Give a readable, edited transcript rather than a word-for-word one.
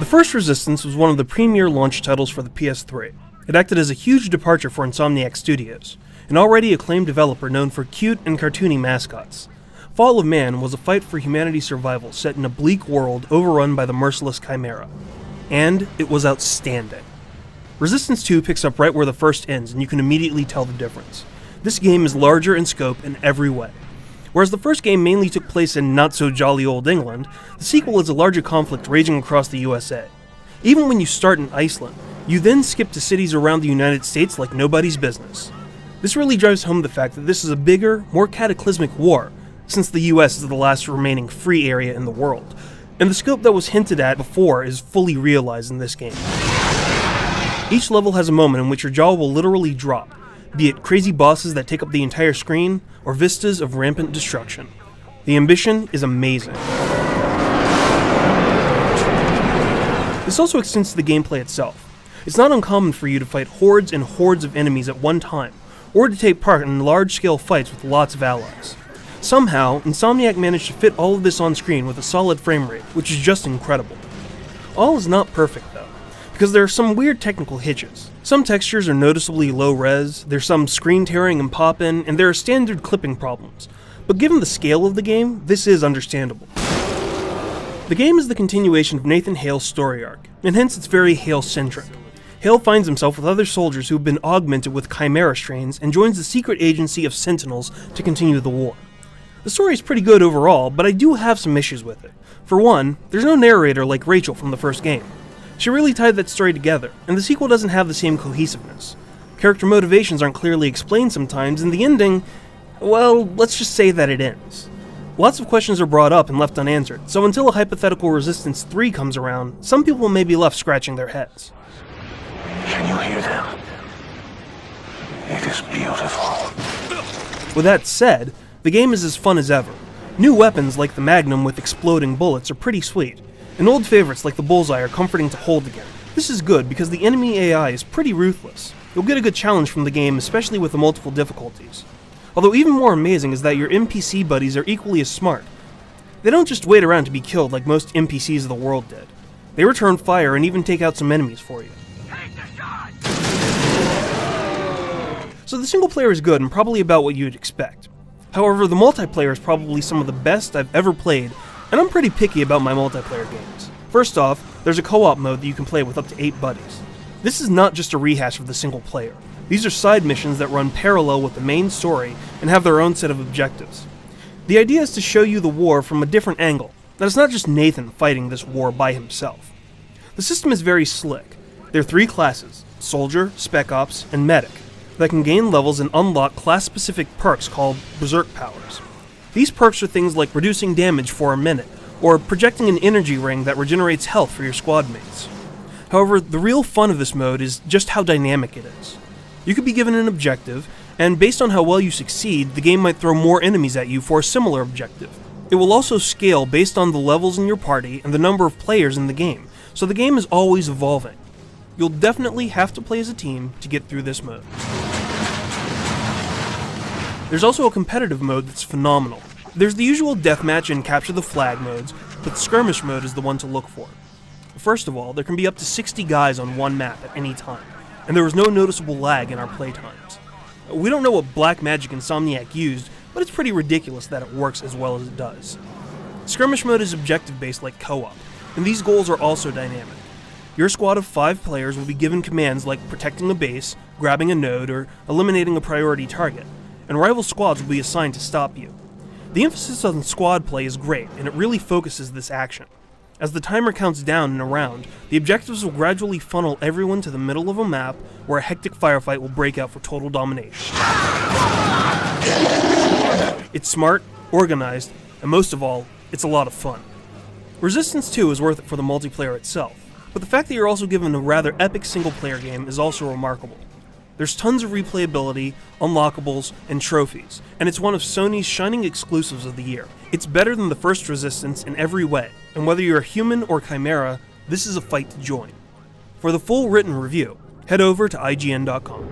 The first Resistance was one of the premier launch titles for the PS3. It acted as a huge departure for Insomniac Studios, an already acclaimed developer known for cute and cartoony mascots. Fall of Man was a fight for humanity's survival set in a bleak world overrun by the merciless Chimera. And it was outstanding. Resistance 2 picks up right where the first ends, and you can immediately tell the difference. This game is larger in scope in every way. Whereas the first game mainly took place in not-so-jolly old England, the sequel is a larger conflict raging across the USA. Even when you start in Iceland, you then skip to cities around the United States like nobody's business. This really drives home the fact that this is a bigger, more cataclysmic war, since the US is the last remaining free area in the world, and the scope that was hinted at before is fully realized in this game. Each level has a moment in which your jaw will literally drop, be it crazy bosses that take up the entire screen, or vistas of rampant destruction. The ambition is amazing. This also extends to the gameplay itself. It's not uncommon for you to fight hordes and hordes of enemies at one time, or to take part in large-scale fights with lots of allies. Somehow, Insomniac managed to fit all of this on screen with a solid frame rate, which is just incredible. All is not perfect though, because there are some weird technical hitches. Some textures are noticeably low res, there's some screen tearing and pop-in, and there are standard clipping problems. But given the scale of the game, this is understandable. The game is the continuation of Nathan Hale's story arc, and hence it's very Hale-centric. Hale finds himself with other soldiers who have been augmented with Chimera strains and joins the secret agency of Sentinels to continue the war. The story is pretty good overall, but I do have some issues with it. For one, there's no narrator like Rachel from the first game. She really tied that story together, and the sequel doesn't have the same cohesiveness. Character motivations aren't clearly explained sometimes, and the ending, well, let's just say that it ends. Lots of questions are brought up and left unanswered, so until a hypothetical Resistance 3 comes around, some people may be left scratching their heads. Can you hear them? It is beautiful. With that said, the game is as fun as ever. New weapons like the Magnum with exploding bullets are pretty sweet, and old favorites like the Bullseye are comforting to hold again. This is good because the enemy AI is pretty ruthless. You'll get a good challenge from the game, especially with the multiple difficulties. Although even more amazing is that your NPC buddies are equally as smart. They don't just wait around to be killed like most NPCs of the world did. They return fire and even take out some enemies for you. So the single player is good and probably about what you'd expect. However, the multiplayer is probably some of the best I've ever played, and I'm pretty picky about my multiplayer games. First off, there's a co-op mode that you can play with up to 8 buddies. This is not just a rehash of the single player. These are side missions that run parallel with the main story and have their own set of objectives. The idea is to show you the war from a different angle, that it's not just Nathan fighting this war by himself. The system is very slick. There are 3 classes, Soldier, Spec Ops, and Medic, that can gain levels and unlock class-specific perks called Berserk Powers. These perks are things like reducing damage for a minute, or projecting an energy ring that regenerates health for your squad mates. However, the real fun of this mode is just how dynamic it is. You could be given an objective, and based on how well you succeed, the game might throw more enemies at you for a similar objective. It will also scale based on the levels in your party and the number of players in the game, so the game is always evolving. You'll definitely have to play as a team to get through this mode. There's also a competitive mode that's phenomenal. There's the usual deathmatch and capture the flag modes, but skirmish mode is the one to look for. First of all, there can be up to 60 guys on one map at any time, and there is no noticeable lag in our playtimes. We don't know what black magic Insomniac used, but it's pretty ridiculous that it works as well as it does. Skirmish mode is objective-based like co-op, and these goals are also dynamic. Your squad of 5 players will be given commands like protecting a base, grabbing a node, or eliminating a priority target, and rival squads will be assigned to stop you. The emphasis on squad play is great, and it really focuses this action. As the timer counts down in a round, the objectives will gradually funnel everyone to the middle of a map where a hectic firefight will break out for total domination. It's smart, organized, and most of all, it's a lot of fun. Resistance 2 is worth it for the multiplayer itself, but the fact that you're also given a rather epic single-player game is also remarkable. There's tons of replayability, unlockables, and trophies, and it's one of Sony's shining exclusives of the year. It's better than the first Resistance in every way, and whether you're a human or chimera, this is a fight to join. For the full written review, head over to IGN.com.